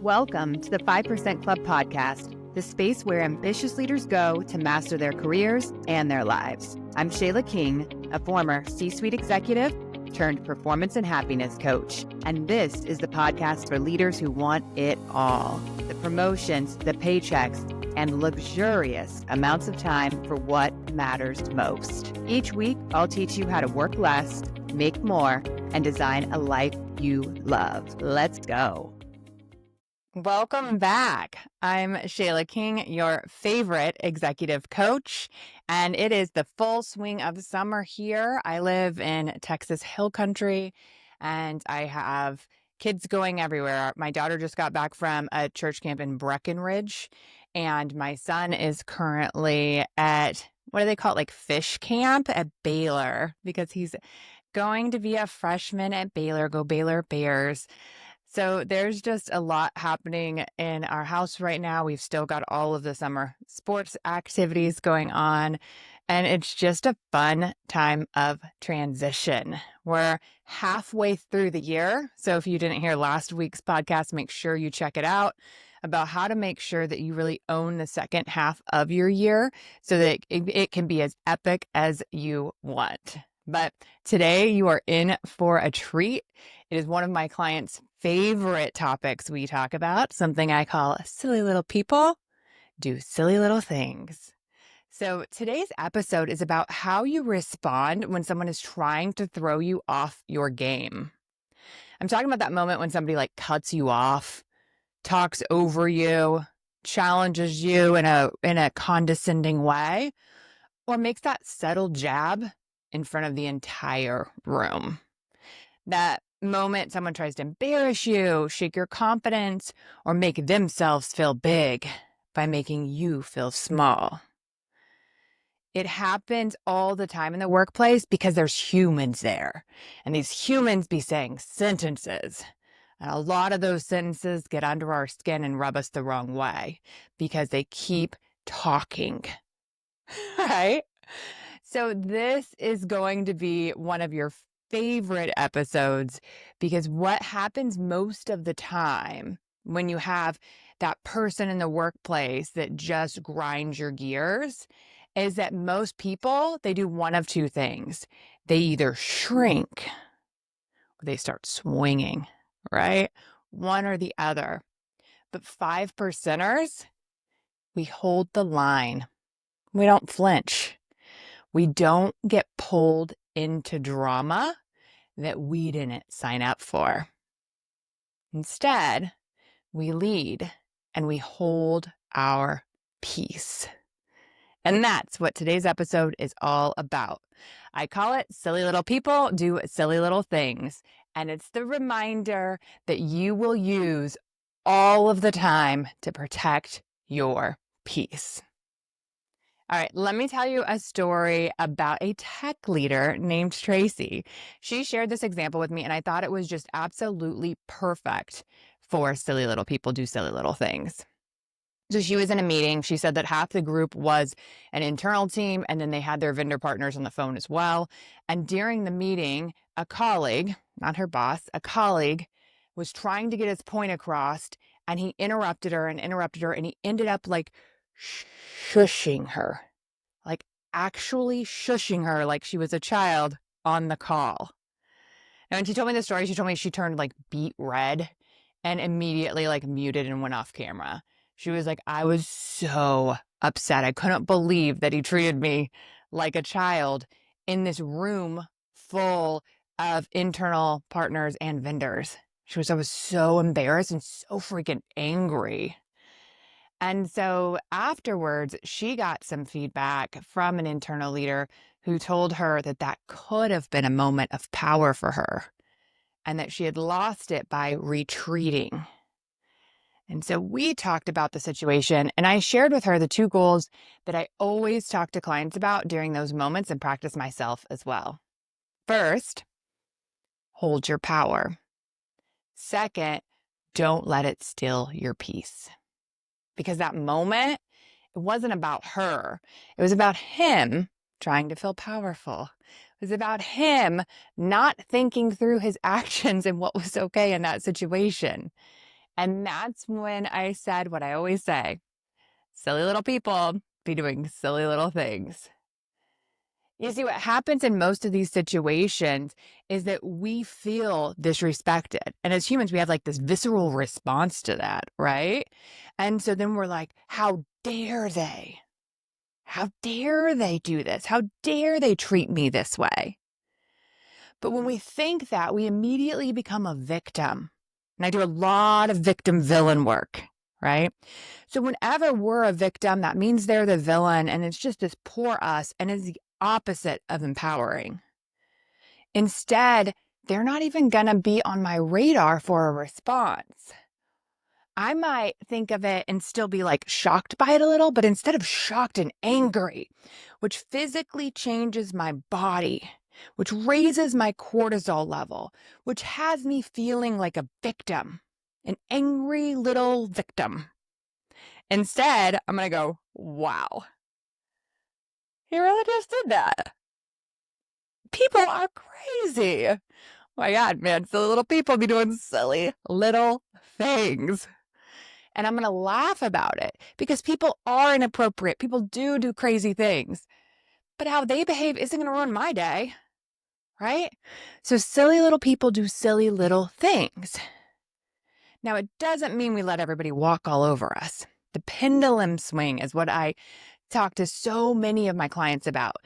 Welcome to the 5% Club podcast, the space where ambitious leaders go to master their careers and their lives. I'm ShaylaMKing, a former C-suite executive turned performance and happiness coach. And this is the podcast for leaders who want it all. The promotions, the paychecks, and luxurious amounts of time for what matters most. Each week, I'll teach you how to work less, make more, and design a life you love. Let's go. Welcome back. I'm ShaylaMKing, your favorite executive coach, and it is the full swing of summer here. I live in Texas Hill Country, and I have kids going everywhere. My daughter just got back from a church camp in Breckenridge, and my son is currently at, what do they call it, like fish camp at Baylor, because he's going to be a freshman at Baylor. Go Baylor Bears. So there's just a lot happening in our house right now. We've still got all of the summer sports activities going on, and it's just a fun time of transition. We're halfway through the year. So if you didn't hear last week's podcast, make sure you check it out about how to make sure that you really own the second half of your year so that it can be as epic as you want. But today you are in for a treat. It is one of my clients' favorite topics we talk about, something I call silly little people do silly little things. So today's episode is about how you respond when someone is trying to throw you off your game. I'm talking about that moment when somebody like cuts you off, talks over you, challenges you in a condescending way, or makes that subtle jab in front of the entire room. That moment someone tries to embarrass you, shake your confidence, or make themselves feel big by making you feel small. It happens all the time in the workplace because there's humans there, and these humans be saying sentences. And a lot of those sentences get under our skin and rub us the wrong way because they keep talking, right? So this is going to be one of your favorite episodes because what happens most of the time when you have that person in the workplace that just grinds your gears is that most people, they do one of two things. They either shrink or they start swinging, right? One or the other. But 5%ers, we hold the line. We don't flinch. We don't get pulled into drama that we didn't sign up for. Instead, we lead and we hold our peace. And that's what today's episode is all about. I call it Silly Little People Do Silly Little Things. And it's the reminder that you will use all of the time to protect your peace. All right, let me tell you a story about a tech leader named Tracy. She shared this example with me, and I thought it was just absolutely perfect for Silly Little People Do Silly Little Things. So she was in a meeting. She said that half the group was an internal team, and then they had their vendor partners on the phone as well. And during the meeting, a colleague, not her boss, a colleague was trying to get his point across, and he interrupted her, and he ended up like shushing her, like actually shushing her like she was a child on the call. And when she told me the story, she told me she turned like beet red and immediately like muted and went off camera. She was like, I was so upset. I couldn't believe that he treated me like a child in this room full of internal partners and vendors. I was so embarrassed and so freaking angry. And so afterwards, she got some feedback from an internal leader who told her that that could have been a moment of power for her and that she had lost it by retreating. And so we talked about the situation, and I shared with her the two goals that I always talk to clients about during those moments and practice myself as well. First, hold your power. Second, don't let it steal your peace. Because that moment, it wasn't about her. It was about him trying to feel powerful. It was about him not thinking through his actions and what was okay in that situation. And that's when I said what I always say, silly little people be doing silly little things. You see, what happens in most of these situations is that we feel disrespected. And as humans, we have like this visceral response to that, right? And so then we're like, how dare they? How dare they do this? How dare they treat me this way? But when we think that, we immediately become a victim. And I do a lot of victim villain work, right? So whenever we're a victim, that means they're the villain, and it's just this poor us, and it's the opposite of empowering. Instead, they're not even going to be on my radar for a response. I might think of it and still be like shocked by it a little, but instead of shocked and angry, which physically changes my body, which raises my cortisol level, which has me feeling like a victim, an angry little victim. Instead, I'm going to go, wow, he really just did that. People are crazy. Oh my God, man, silly little people be doing silly little things. And I'm going to laugh about it because people are inappropriate. People do crazy things. But how they behave isn't going to ruin my day, right? So silly little people do silly little things. Now, it doesn't mean we let everybody walk all over us. The pendulum swing is what I talk to so many of my clients about.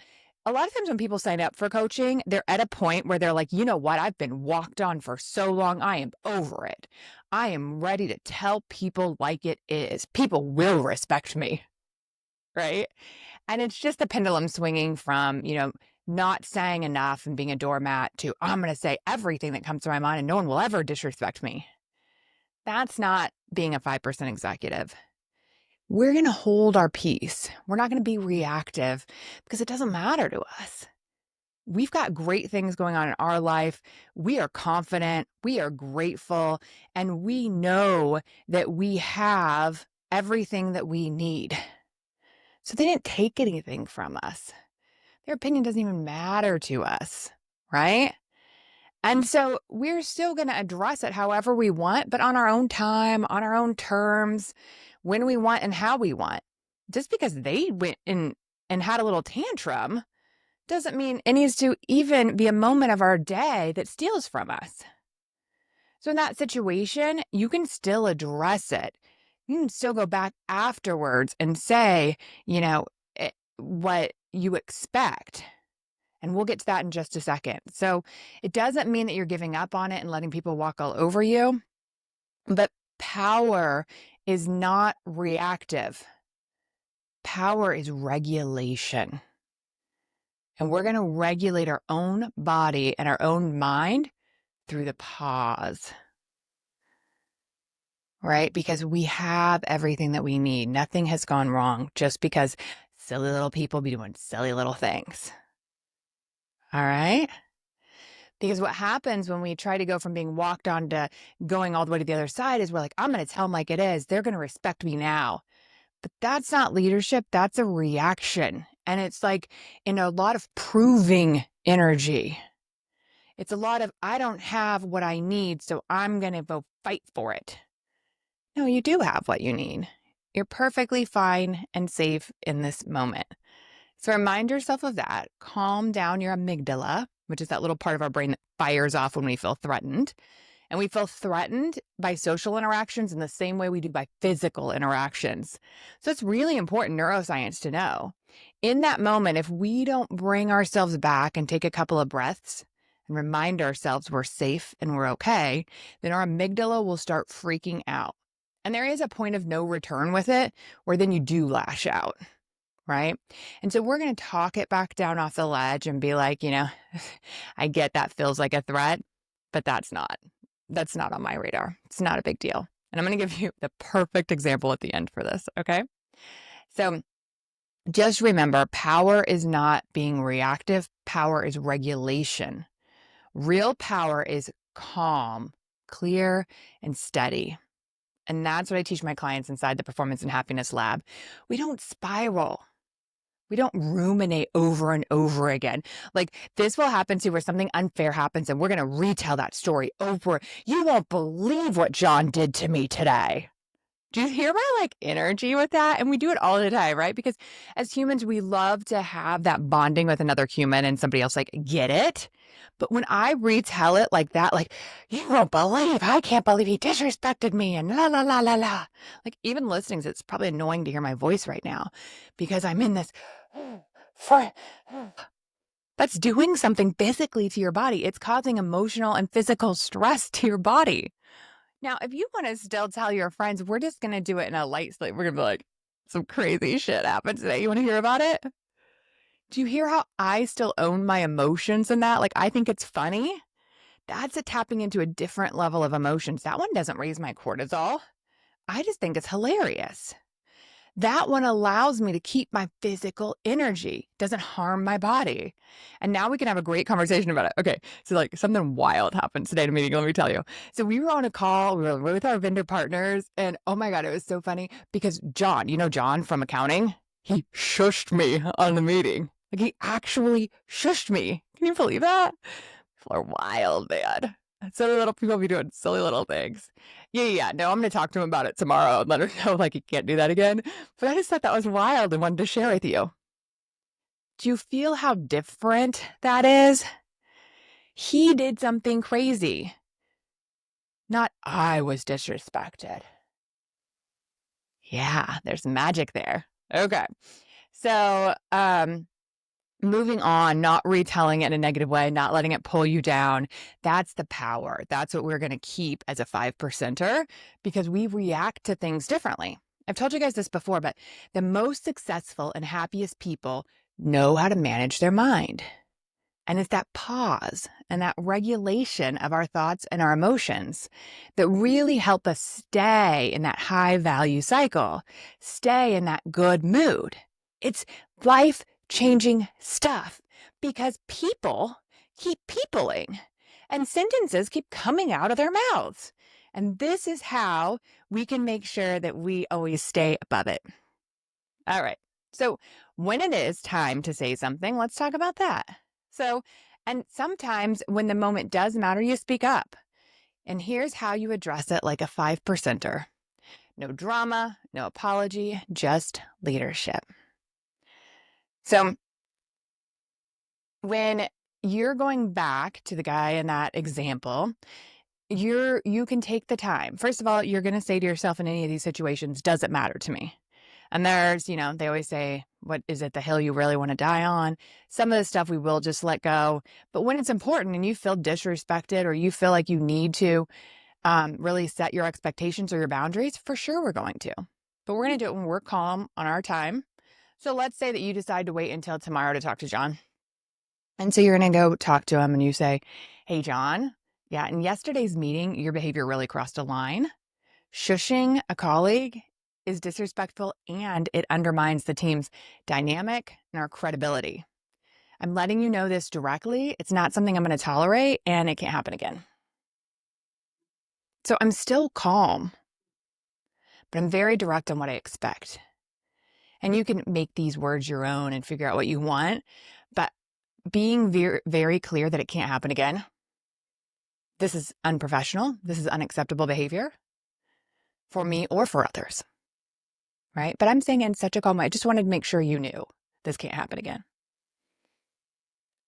A lot of times when people sign up for coaching, they're at a point where they're like, you know what? I've been walked on for so long. I am over it. I am ready to tell people like it is. People will respect me, right? And it's just the pendulum swinging from, not saying enough and being a doormat to I'm going to say everything that comes to my mind and no one will ever disrespect me. That's not being a 5% executive. We're going to hold our peace. We're not going to be reactive because it doesn't matter to us. We've got great things going on in our life. We are confident, we are grateful, and we know that we have everything that we need. So they didn't take anything from us. Their opinion doesn't even matter to us, right? And so we're still going to address it however we want, but on our own time, on our own terms, when we want and how we want. Just because they went in and had a little tantrum doesn't mean it needs to even be a moment of our day that steals from us. So in that situation, you can still address it. You can still go back afterwards and say, what you expect. And we'll get to that in just a second. So it doesn't mean that you're giving up on it and letting people walk all over you, but power is not reactive. Power is regulation. And we're going to regulate our own body and our own mind through the pause, right? Because we have everything that we need. Nothing has gone wrong just because silly little people be doing silly little things. All right? Because what happens when we try to go from being walked on to going all the way to the other side is we're like, I'm going to tell them like it is. They're going to respect me now. But that's not leadership. That's a reaction. And it's like in a lot of proving energy. It's a lot of, I don't have what I need, so I'm going to go fight for it. No, you do have what you need. You're perfectly fine and safe in this moment. So remind yourself of that. Calm down your amygdala, which is that little part of our brain that fires off when we feel threatened. And we feel threatened by social interactions in the same way we do by physical interactions. So it's really important neuroscience to know. In that moment, if we don't bring ourselves back and take a couple of breaths and remind ourselves we're safe and we're okay, then our amygdala will start freaking out. And there is a point of no return with it where then you do lash out. Right? And so we're going to talk it back down off the ledge and be like, I get that feels like a threat, but that's not on my radar. It's not a big deal. And I'm going to give you the perfect example at the end for this. Okay. So just remember, power is not being reactive. Power is regulation. Real power is calm, clear, and steady. And that's what I teach my clients inside the Performance and Happiness Lab. We don't spiral. We don't ruminate over and over again. Like this will happen to where something unfair happens and we're going to retell that story over. You won't believe what John did to me today. Do you hear my energy with that? And we do it all the time, right? Because as humans, we love to have that bonding with another human and somebody else get it. But when I retell it like that, you won't believe, I can't believe he disrespected me and la, la, la, la, la. Even listening, it's probably annoying to hear my voice right now because I'm in this, that's doing something physically to your body. It's causing emotional and physical stress to your body. Now, if you want to still tell your friends, we're just going to do it in a light sleep. We're going to be like, some crazy shit happened today. You want to hear about it? Do you hear how I still own my emotions in that? I think it's funny. That's a tapping into a different level of emotions. That one doesn't raise my cortisol. I just think it's hilarious. That one allows me to keep my physical energy, doesn't harm my body. And now we can have a great conversation about it. Okay, so something wild happened today at a meeting, let me tell you. So we were on a call, we were with our vendor partners, and oh my God, it was so funny because John, you know John from accounting? He shushed me on the meeting. He actually shushed me. Can you believe that? People are wild, man. Silly little people be doing silly little things. Yeah. No, I'm going to talk to him about it tomorrow and let her know he can't do that again. But I just thought that was wild and wanted to share with you. Do you feel how different that is? He did something crazy. Not I was disrespected. Yeah, there's magic there. Okay. So, moving on, not retelling it in a negative way, not letting it pull you down. That's the power. That's what we're going to keep as a 5%er because we react to things differently. I've told you guys this before, but the most successful and happiest people know how to manage their mind. And it's that pause and that regulation of our thoughts and our emotions that really help us stay in that high value cycle, stay in that good mood. It's life-changing stuff because people keep peopling and sentences keep coming out of their mouths. And this is how we can make sure that we always stay above it. All right. So when it is time to say something, let's talk about that. And sometimes when the moment does matter, you speak up. And here's how you address it like a 5%er. No drama, no apology, just leadership. So when you're going back to the guy in that example, you can take the time. First of all, you're going to say to yourself in any of these situations, does it matter to me? And there's, they always say, what is it, the hill you really want to die on? Some of the stuff we will just let go. But when it's important and you feel disrespected or you feel like you need to really set your expectations or your boundaries, for sure we're going to. But we're going to do it when we're calm on our time. So let's say that you decide to wait until tomorrow to talk to John. And so you're going to go talk to him and you say, hey, John, yeah, in yesterday's meeting, your behavior really crossed a line. Shushing a colleague is disrespectful and it undermines the team's dynamic and our credibility. I'm letting you know this directly. It's not something I'm going to tolerate and it can't happen again. So I'm still calm, but I'm very direct on what I expect. And you can make these words your own and figure out what you want, but being very, very clear that it can't happen again. This is unprofessional. This is unacceptable behavior for me or for others. Right? But I'm saying it in such a calm way. I just wanted to make sure you knew this can't happen again.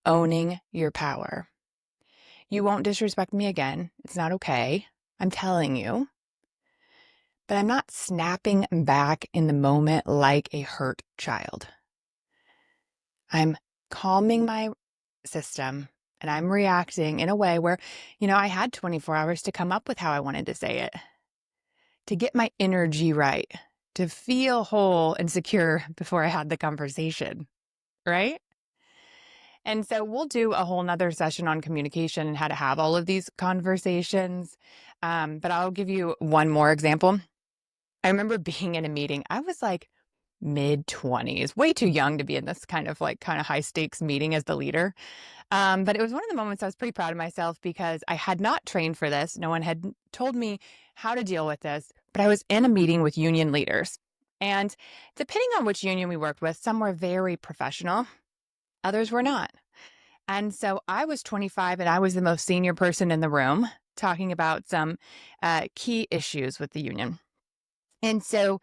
Owning your power. You won't disrespect me again. It's not okay. I'm telling you. But I'm not snapping back in the moment like a hurt child. I'm calming my system and I'm reacting in a way where, I had 24 hours to come up with how I wanted to say it, to get my energy right, to feel whole and secure before I had the conversation, right? And so we'll do a whole nother session on communication and how to have all of these conversations. But I'll give you one more example. I remember being in a meeting. I was mid-20s, way too young to be in this kind of high stakes meeting as the leader. But it was one of the moments I was pretty proud of myself because I had not trained for this. No one had told me how to deal with this, but I was in a meeting with union leaders And depending on which union we worked with, some were very professional, others were not. And so I was 25 and I was the most senior person in the room talking about some key issues with the union. And so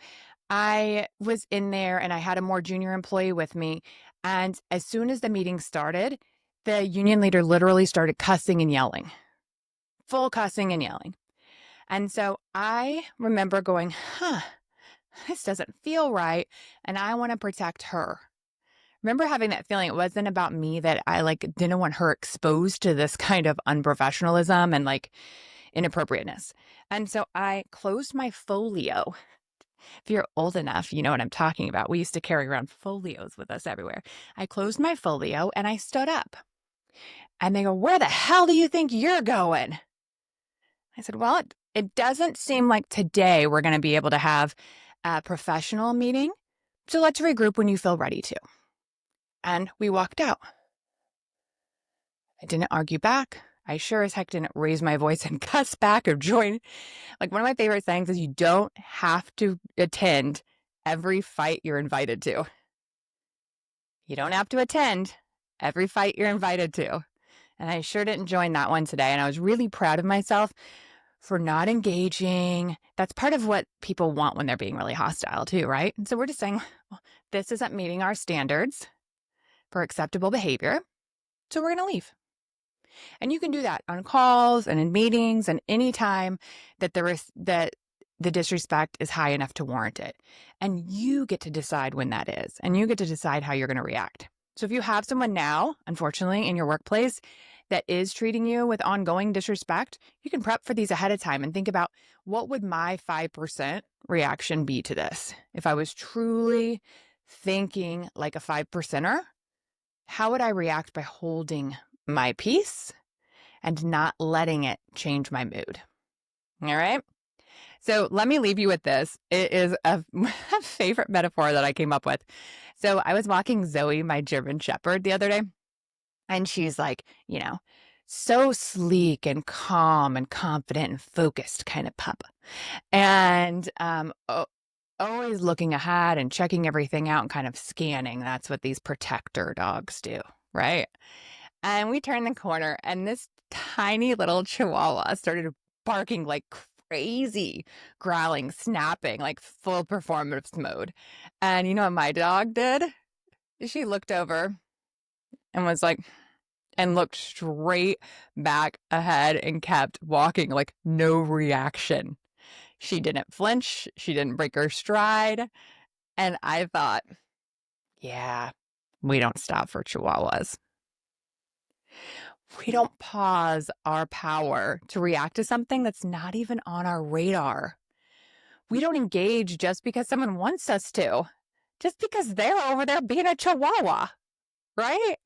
I was in there and I had a more junior employee with me. And as soon as the meeting started, the union leader literally started cussing and yelling, full cussing and yelling. And so I remember going, this doesn't feel right. And I want to protect her. Remember having that feeling. It wasn't about me, that I didn't want her exposed to this kind of unprofessionalism and inappropriateness. And so I closed my folio. If you're old enough, you know what I'm talking about. We used to carry around folios with us everywhere. I closed my folio and I stood up. And they go, "Where the hell do you think you're going?" I said, "Well, it doesn't seem like today we're going to be able to have a professional meeting. So let's regroup when you feel ready to." And we walked out. I didn't argue back. I sure as heck didn't raise my voice and cuss back or join. One of my favorite things is you don't have to attend every fight you're invited to. You don't have to attend every fight you're invited to. And I sure didn't join that one today. And I was really proud of myself for not engaging. That's part of what people want when they're being really hostile too, right? And so we're just saying, well, this isn't meeting our standards for acceptable behavior, so we're going to leave. And you can do that on calls and in meetings and any time that the disrespect is high enough to warrant it. And you get to decide when that is, and you get to decide how you're going to react. So if you have someone now, unfortunately, in your workplace that is treating you with ongoing disrespect, you can prep for these ahead of time and think about, what would my 5% reaction be to this? If I was truly thinking like a 5%er, how would I react by holding my peace and not letting it change my mood? All right. So let me leave you with this. It is a favorite metaphor that I came up with. So I was walking Zoe, my German Shepherd, the other day, and she's so sleek and calm and confident and focused kind of pup. And always looking ahead and checking everything out and kind of scanning. That's what these protector dogs do, right? And we turned the corner and this tiny little chihuahua started barking like crazy, growling, snapping, like full performance mode. And you know what my dog did? She looked over and and looked straight back ahead and kept walking, like no reaction. She didn't flinch. She didn't break her stride. And I thought, yeah, we don't stop for chihuahuas. We don't pause our power to react to something that's not even on our radar. We don't engage just because someone wants us to, just because they're over there being a chihuahua, right?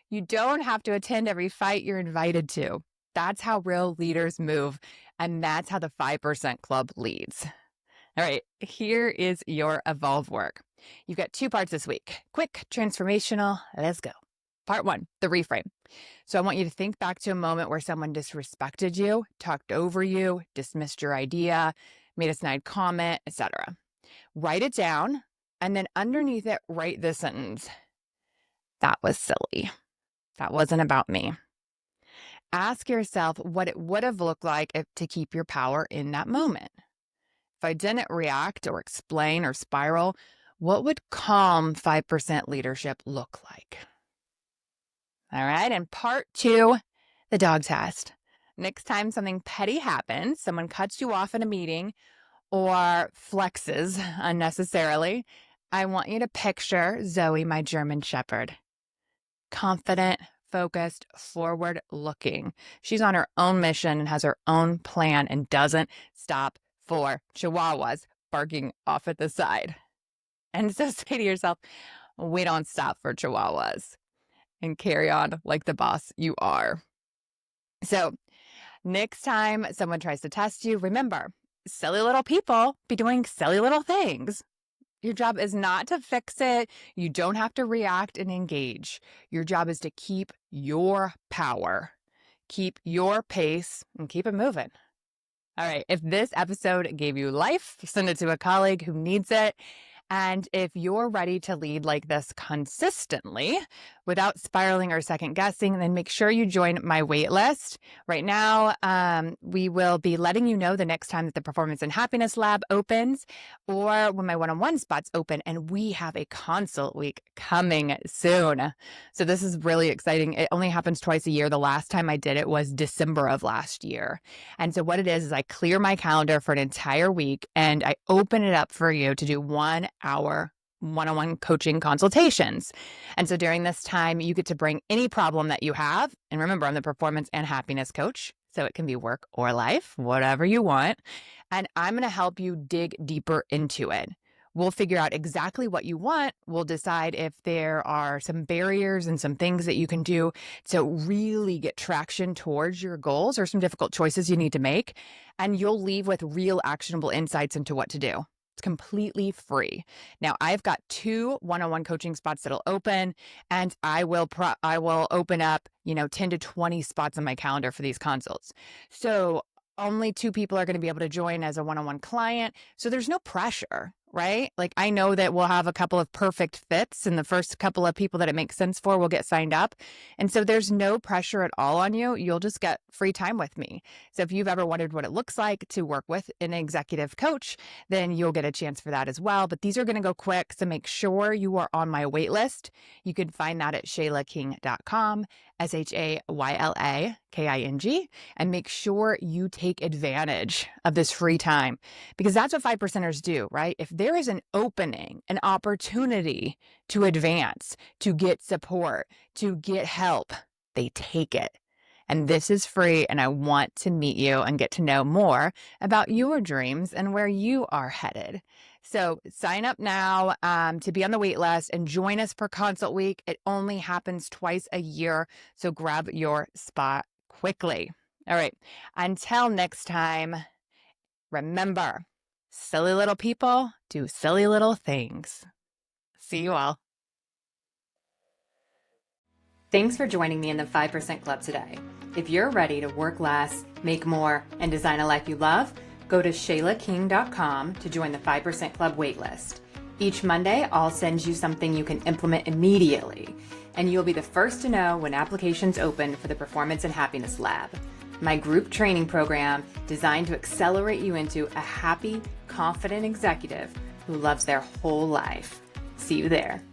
You don't have to attend every fight you're invited to. That's how real leaders move, and that's how the 5% Club leads. All right, here is your evolve work. You've got 2 parts this week. Quick, transformational, let's go. Part 1, the reframe. So I want you to think back to a moment where someone disrespected you, talked over you, dismissed your idea, made a snide comment, etc. Write it down, and then underneath it, write this sentence: "That was silly. That wasn't about me." Ask yourself what it would have looked like to keep your power in that moment. If I didn't react or explain or spiral, what would calm 5% leadership look like? All right. And part 2, the dog test. Next time something petty happens, someone cuts you off in a meeting or flexes unnecessarily, I want you to picture Zoe, my German Shepherd. Confident, focused, forward looking. She's on her own mission and has her own plan and doesn't stop for chihuahuas barking off at the side. And so say to yourself, we don't stop for chihuahuas, and carry on like the boss you are. So next time someone tries to test you, remember, silly little people be doing silly little things. Your job is not to fix it. You don't have to react and engage. Your job is to keep your power, keep your pace, and keep it moving. All right. If this episode gave you life, send it to a colleague who needs it. And if you're ready to lead like this consistently without spiraling or second guessing, then make sure you join my wait list. Right now, we will be letting you know the next time that the Performance and Happiness Lab opens or when my one-on-one spots open, and we have a consult week coming soon. So this is really exciting. It only happens twice a year. The last time I did it was December of last year. And so what it is I clear my calendar for an entire week and I open it up for you to do 1 hour one-on-one coaching consultations. And so during this time, you get to bring any problem that you have. And remember, I'm the performance and happiness coach. So it can be work or life, whatever you want. And I'm going to help you dig deeper into it. We'll figure out exactly what you want. We'll decide if there are some barriers and some things that you can do to really get traction towards your goals or some difficult choices you need to make. And you'll leave with real actionable insights into what to do. It's completely free. Now, I've got 2 one-on-one coaching spots that'll open, and I will open up, 10 to 20 spots on my calendar for these consults. So only 2 people are going to be able to join as a one-on-one client. So there's no pressure, right? Like I know that we'll have a couple of perfect fits and the first couple of people that it makes sense for will get signed up. And so there's no pressure at all on you. You'll just get free time with me. So if you've ever wondered what it looks like to work with an executive coach, then you'll get a chance for that as well. But these are going to go quick. So make sure you are on my wait list. You can find that at ShaylaKing.com, ShaylaKing, and make sure you take advantage of this free time because that's what 5%ers do, right? If there is an opening, an opportunity to advance, to get support, to get help, they take it. And this is free, and I want to meet you and get to know more about your dreams and where you are headed. So sign up now to be on the wait list and join us for Consult Week. It only happens twice a year, so grab your spot quickly. All right, until next time, remember, silly little people do silly little things. See you all. Thanks for joining me in the 5% Club today. If you're ready to work less, make more, and design a life you love, go to ShaylaMKing.com to join the 5% Club waitlist. Each Monday, I'll send you something you can implement immediately, and you'll be the first to know when applications open for the Performance and Happiness Lab, my group training program designed to accelerate you into a happy, confident executive who loves their whole life. See you there.